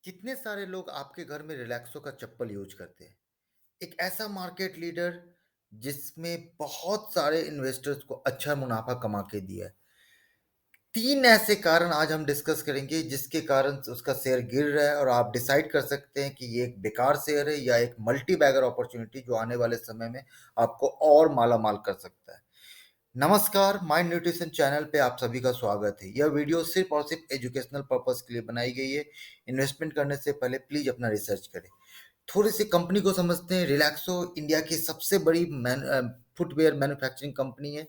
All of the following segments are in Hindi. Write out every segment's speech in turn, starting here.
कितने सारे लोग आपके घर में रिलैक्सो का चप्पल यूज करते हैं? एक ऐसा मार्केट लीडर जिसमें बहुत सारे इन्वेस्टर्स को अच्छा मुनाफा कमा के दिया है। 3 ऐसे कारण आज हम डिस्कस करेंगे जिसके कारण उसका शेयर गिर रहा है और आप डिसाइड कर सकते हैं कि ये एक बेकार शेयर है या एक मल्टी बैगर अपॉर्चुनिटी जो आने वाले समय में आपको और मालामाल कर सकता है। नमस्कार, माइंड न्यूट्रिशन चैनल पे आप सभी का स्वागत है। यह वीडियो सिर्फ और सिर्फ एजुकेशनल पर्पस के लिए बनाई गई है। इन्वेस्टमेंट करने से पहले प्लीज अपना रिसर्च करें। थोड़ी सी कंपनी को समझते हैं। रिलैक्सो इंडिया की सबसे बड़ी फुटवेयर मैन्युफैक्चरिंग कंपनी है।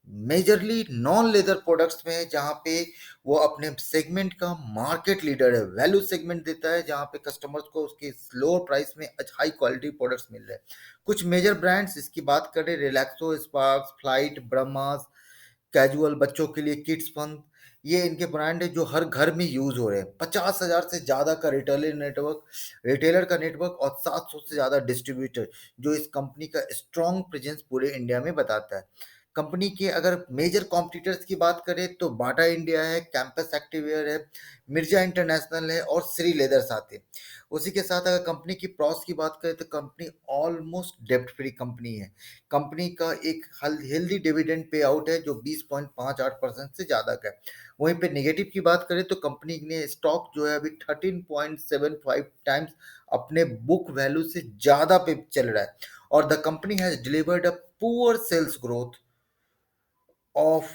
मेजरली नॉन लेदर प्रोडक्ट्स में है, जहाँ पे वो अपने सेगमेंट का मार्केट लीडर है। वैल्यू सेगमेंट देता है जहाँ पे कस्टमर्स को उसके लोअर प्राइस में हाई क्वालिटी प्रोडक्ट्स मिल रहे हैं। कुछ मेजर ब्रांड्स इसकी बात करें, Relaxo, sparks, flight, Brahma's, casual, बच्चों के लिए किड्स फन, ये इनके ब्रांड है जो हर घर में यूज हो रहे हैं। 50,000 से ज्यादा का रिटेलर का नेटवर्क और 700 से ज्यादा डिस्ट्रीब्यूटर जो इस कंपनी का स्ट्रॉन्ग प्रेजेंस पूरे इंडिया में बताता है। कंपनी के अगर मेजर कॉम्पिटिटर्स की बात करें तो बाटा इंडिया है, कैंपस एक्टिवेयर है, मिर्जा इंटरनेशनल है और श्री लेदर्स आते हैं। उसी के साथ अगर कंपनी की प्रॉस की बात करें तो कंपनी ऑलमोस्ट डेब्ट फ्री कंपनी है। कंपनी का एक हेल्दी डिविडेंड पे आउट है जो 20.58% से ज़्यादा का है। वहीं पे नेगेटिव की बात करें तो कंपनी ने स्टॉक जो है अभी 13.75 टाइम्स अपने बुक वैल्यू से ज़्यादा पे चल रहा है। और the company has delivered a poor sales growth of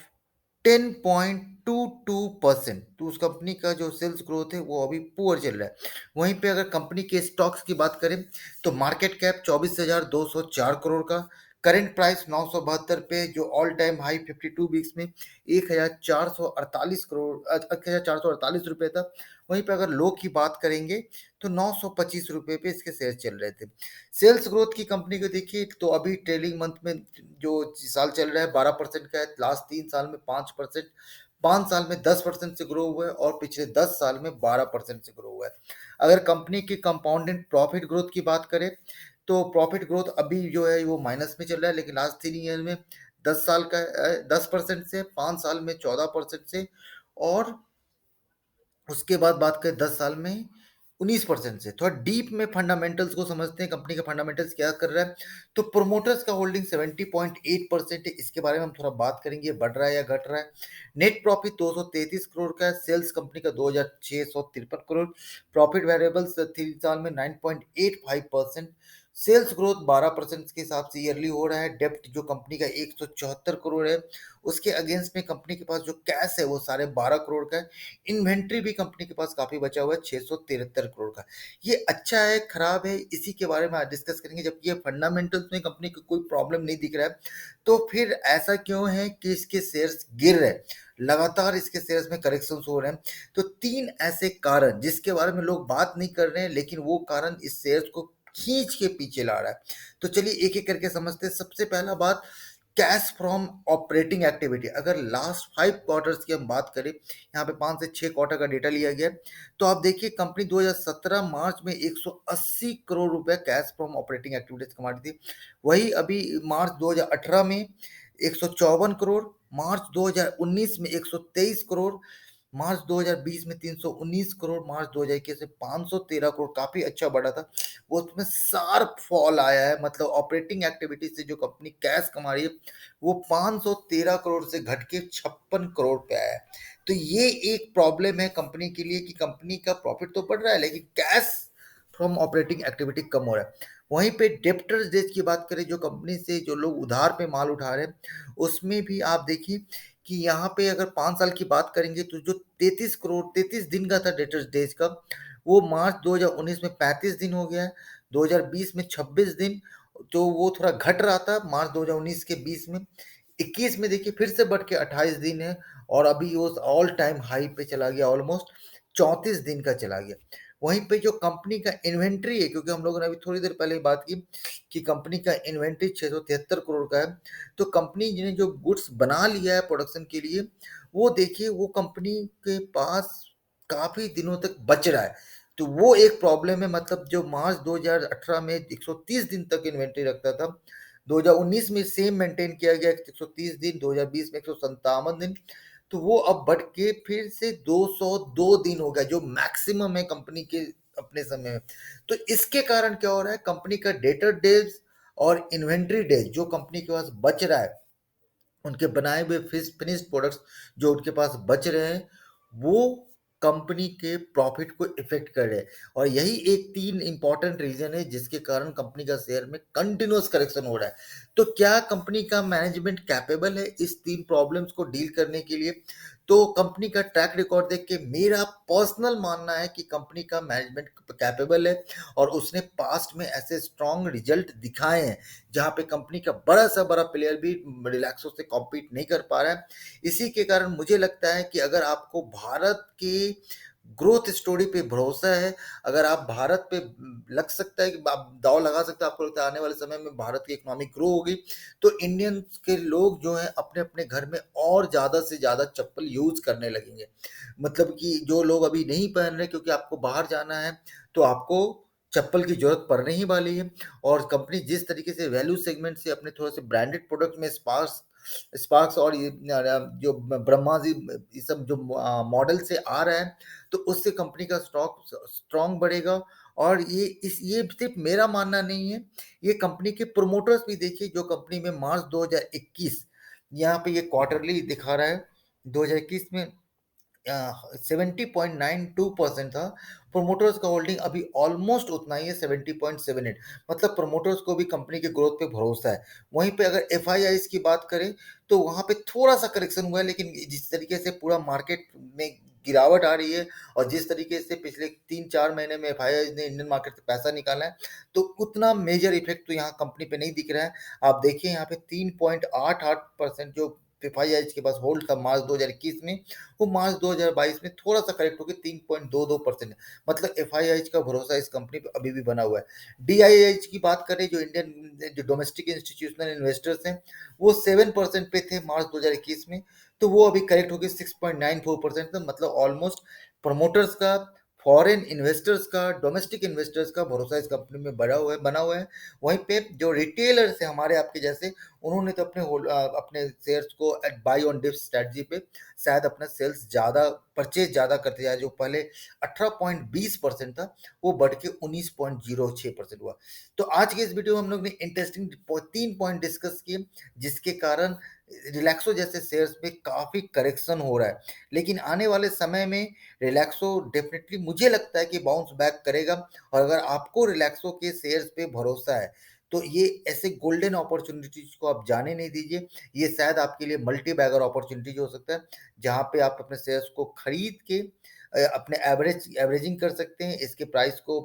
10.22%। तो उस कंपनी का जो सेल्स ग्रोथ है वो अभी पुअर चल रहा है। वहीं पे अगर कंपनी के स्टॉक्स की बात करें तो मार्केट कैप 24,204 करोड़ का, करंट प्राइस 972 पे, जो ऑल टाइम हाई 52 वीक्स में 1,448 रुपये था। वहीं पे अगर लो की बात करेंगे तो 925 रुपये पे इसके शेयर चल रहे थे। सेल्स ग्रोथ की कंपनी को देखिए तो अभी ट्रेलिंग मंथ में जो साल चल रहा है 12% का है, लास्ट 3 साल में 5%, 5 साल में 10% से ग्रो हुआ है और पिछले 10 साल में 12% से ग्रो हुआ है। अगर कंपनी की कंपाउंडेड प्रॉफिट ग्रोथ की बात करें तो प्रॉफिट ग्रोथ अभी जो है वो माइनस में चल रहा है, लेकिन लास्ट 3 ईयर में 10 साल का 10% से, 5 साल में 14% से, और उसके बाद बात करें 10 साल में 19% से। थोड़ा डीप में फंडामेंटल्स को समझते हैं, कंपनी का फंडामेंटल्स क्या कर रहा है। तो प्रोमोटर्स का होल्डिंग 70.8% है, इसके बारे में हम थोड़ा बात करेंगे, बढ़ रहा है या घट रहा है। नेट प्रॉफिट 233 करोड़ का है, सेल्स कंपनी का 2,653 करोड़, प्रॉफिट वेरिएबल्स 3 साल में 9.85%, सेल्स ग्रोथ 12% के हिसाब से ईयरली हो रहा है। डेप्ट जो कंपनी का 174 करोड़ है, उसके अगेंस्ट में कंपनी के पास जो कैश है वो 12.5 करोड़ का है। इन्वेंट्री भी कंपनी के पास काफी बचा हुआ है, 673 करोड़ का। ये अच्छा है, खराब है, इसी के बारे में आज डिस्कस करेंगे। जबकि ये फंडामेंटल्स में कंपनी को कोई प्रॉब्लम नहीं दिख रहा है, तो फिर ऐसा क्यों है कि इसके शेयर्स गिर रहे हैं, लगातार इसके शेयर्स में करेक्शंस हो रहे हैं। तो 3 ऐसे कारण जिसके बारे में लोग बात नहीं कर रहे हैं, लेकिन वो कारण इस शेयर्स को खींच के पीछे ला रहा है। तो चलिए एक एक करके समझते हैं। सबसे पहला बात, कैश फ्रॉम ऑपरेटिंग एक्टिविटी। अगर लास्ट 5 क्वार्टर्स की हम बात करें, यहाँ पे 5 से 6 क्वार्टर का डेटा लिया गया है, तो आप देखिए कंपनी 2017 मार्च में 180 करोड़ रुपए कैश फ्रॉम ऑपरेटिंग एक्टिविटीज कमा रही थी। वही अभी मार्च 2018 में 154 करोड़, मार्च 2019 में 123 करोड़, मार्च 2020 में 319 करोड़, मार्च 2021 में 513 करोड़, काफी अच्छा बढ़ा था। वो उसमें शार्प फॉल आया है, मतलब ऑपरेटिंग एक्टिविटी से जो कंपनी कैश कमा रही है वो 513 करोड़ से घट के 56 करोड़ पे आया है। तो ये एक प्रॉब्लम है कंपनी के लिए कि कंपनी का प्रॉफिट तो बढ़ रहा है लेकिन कैश फ्रॉम ऑपरेटिंग एक्टिविटी कम हो रहा है। वहीं पे डेप्टर्स डेज की बात करें, जो कंपनी से जो लोग उधार पे माल उठा रहे हैं, उसमें भी आप देखिए कि यहाँ पे अगर 5 साल की बात करेंगे तो जो 33 करोड़ 33 दिन का था डेटर्स डेज का, वो मार्च 2019 में 35 दिन हो गया है, 2020 में 26 दिन। तो वो थोड़ा घट रहा था मार्च 2019 के 20 में, 21 में देखिए फिर से बढ़ के 28 दिन है, और अभी वो ऑल टाइम हाई पे चला गया, ऑलमोस्ट 34 दिन का चला गया। वहीं पे जो कंपनी का इन्वेंट्री है, क्योंकि हम लोगों ने अभी थोड़ी देर पहले बात की कि कंपनी का इन्वेंट्री 673 करोड़ का है, तो कंपनी ने जो गुड्स बना लिया है प्रोडक्शन के लिए, वो देखिए वो कंपनी के पास काफी दिनों तक बच रहा है। तो वो एक प्रॉब्लम है, मतलब जो मार्च 2018 में 130 दिन तक इन्वेंट्री रखता था, 2019 में सेम मेंटेन किया गया 130 दिन, 2020 में 157 दिन, तो वो अब बढ़ के फिर से 202 दिन हो गया, जो मैक्सिमम है कंपनी के अपने समय में। तो इसके कारण क्या हो रहा है, कंपनी का डेटर डेज और इन्वेंट्री डेज जो कंपनी के पास बच रहा है, उनके बनाए हुए फिनिश्ड प्रोडक्ट्स जो उनके पास बच रहे हैं, वो कंपनी के प्रॉफिट को इफेक्ट कर रहे हैं। और यही एक 3 इंपॉर्टेंट रीजन है जिसके कारण कंपनी का शेयर में कंटिन्यूअस करेक्शन हो रहा है। तो क्या कंपनी का मैनेजमेंट कैपेबल है इस 3 प्रॉब्लम्स को डील करने के लिए? तो कंपनी का ट्रैक रिकॉर्ड देख के मेरा पर्सनल मानना है कि कंपनी का मैनेजमेंट कैपेबल है, और उसने पास्ट में ऐसे स्ट्रॉन्ग रिजल्ट दिखाए हैं जहां पे कंपनी का बड़ा सा बड़ा प्लेयर भी रिलैक्सो से कॉम्पीट नहीं कर पा रहा है। इसी के कारण मुझे लगता है कि अगर आपको भारत के ग्रोथ स्टोरी पे भरोसा है, अगर आप भारत पे लग सकता है कि आप दाव लगा सकते हैं, आपको लगता है आने वाले समय में भारत की इकोनॉमी ग्रो होगी, तो इंडियंस के लोग जो हैं अपने अपने घर में और ज़्यादा से ज़्यादा चप्पल यूज करने लगेंगे। मतलब कि जो लोग अभी नहीं पहन रहे क्योंकि आपको बाहर जाना है, तो आपको चप्पल की जरूरत पड़ने ही वाली है। और कंपनी जिस तरीके से वैल्यू सेगमेंट से अपने थोड़े से ब्रांडेड प्रोडक्ट में स्पार्क्स स्पार्क्स और ये जो ब्रह्मा जी, ये सब जो मॉडल से आ रहा है, तो उससे कंपनी का स्टॉक स्ट्रांग बढ़ेगा। और ये सिर्फ मेरा मानना नहीं है, ये कंपनी के प्रोमोटर्स भी देखिए, जो कंपनी में मार्च 2021 यहाँ पे ये क्वार्टरली दिखा रहा है, 2021 में 70.92% था। प्रोमोटर्स का होल्डिंग अभी ऑलमोस्ट उतना ही है, 70.78। मतलब प्रोमोटर्स को भी कंपनी के ग्रोथ पे भरोसा है। वहीं पे अगर एफआईआईज की बात करें, तो वहां पे थोड़ा सा करेक्शन हुआ है, लेकिन जिस तरीके से पूरा मार्केट में गिरावट आ रही है, और जिस तरीके से पिछले 3-4 महीने में एफआईआईज ने इंडियन मार्केट से पैसा निकाला है, तो उतना मेजर इफेक्ट तो यहाँ कंपनी पे नहीं दिख रहा है। आप देखिए यहाँ पे 3.88% जो एफआईआईज के पास होल्ड था मार्च 2021 में, वो मार्च 2022 में थोड़ा सा करेक्ट होकर 3.22% है। मतलब एफआईआईज का भरोसा इस कंपनी पर अभी भी बना हुआ है। डीआईएच की बात करें, जो इंडियन जो डोमेस्टिक इंस्टीट्यूशनल इन्वेस्टर्स हैं, वो 7% पे थे मार्च 2021 में, तो वो अभी करेक्ट होकर 6.94% था। मतलब ऑलमोस्ट प्रमोटर्स का, फॉरेन इन्वेस्टर्स का, डोमेस्टिक इन्वेस्टर्स का भरोसा इस कंपनी में बना हुआ है। वहीं पे जो रिटेलर्स हैं हमारे आपके जैसे, उन्होंने तो अपने शेयर्स को बाई ऑन डिप स्ट्रेटजी पे शायद अपना सेल्स ज़्यादा, परचेज ज़्यादा करते जाए। जो पहले 18.20% था, वो बढ़ के 19.06% हुआ। तो आज के इस वीडियो में हम लोग ने इंटरेस्टिंग 3 पॉइंट डिस्कस किए, जिसके कारण रिलैक्सो जैसे शेयर्स पे काफ़ी करेक्शन हो रहा है। लेकिन आने वाले समय में रिलैक्सो डेफिनेटली मुझे लगता है कि बाउंस बैक करेगा। और अगर आपको रिलैक्सो के शेयर्स पे भरोसा है, तो ये ऐसे गोल्डन अपॉर्चुनिटीज को आप जाने नहीं दीजिए। ये शायद आपके लिए मल्टी बैगर अपॉर्चुनिटीज हो सकता है, जहाँ पे आप अपने शेयर्स को खरीद के अपने एवरेजिंग कर सकते हैं, इसके प्राइस को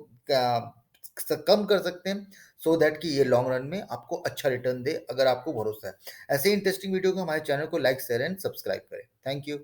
कम कर सकते हैं, सो दैट कि ये लॉन्ग रन में आपको अच्छा रिटर्न दे, अगर आपको भरोसा है। ऐसे इंटरेस्टिंग वीडियो को हमारे चैनल को लाइक शेयर एंड सब्सक्राइब करें। Thank you.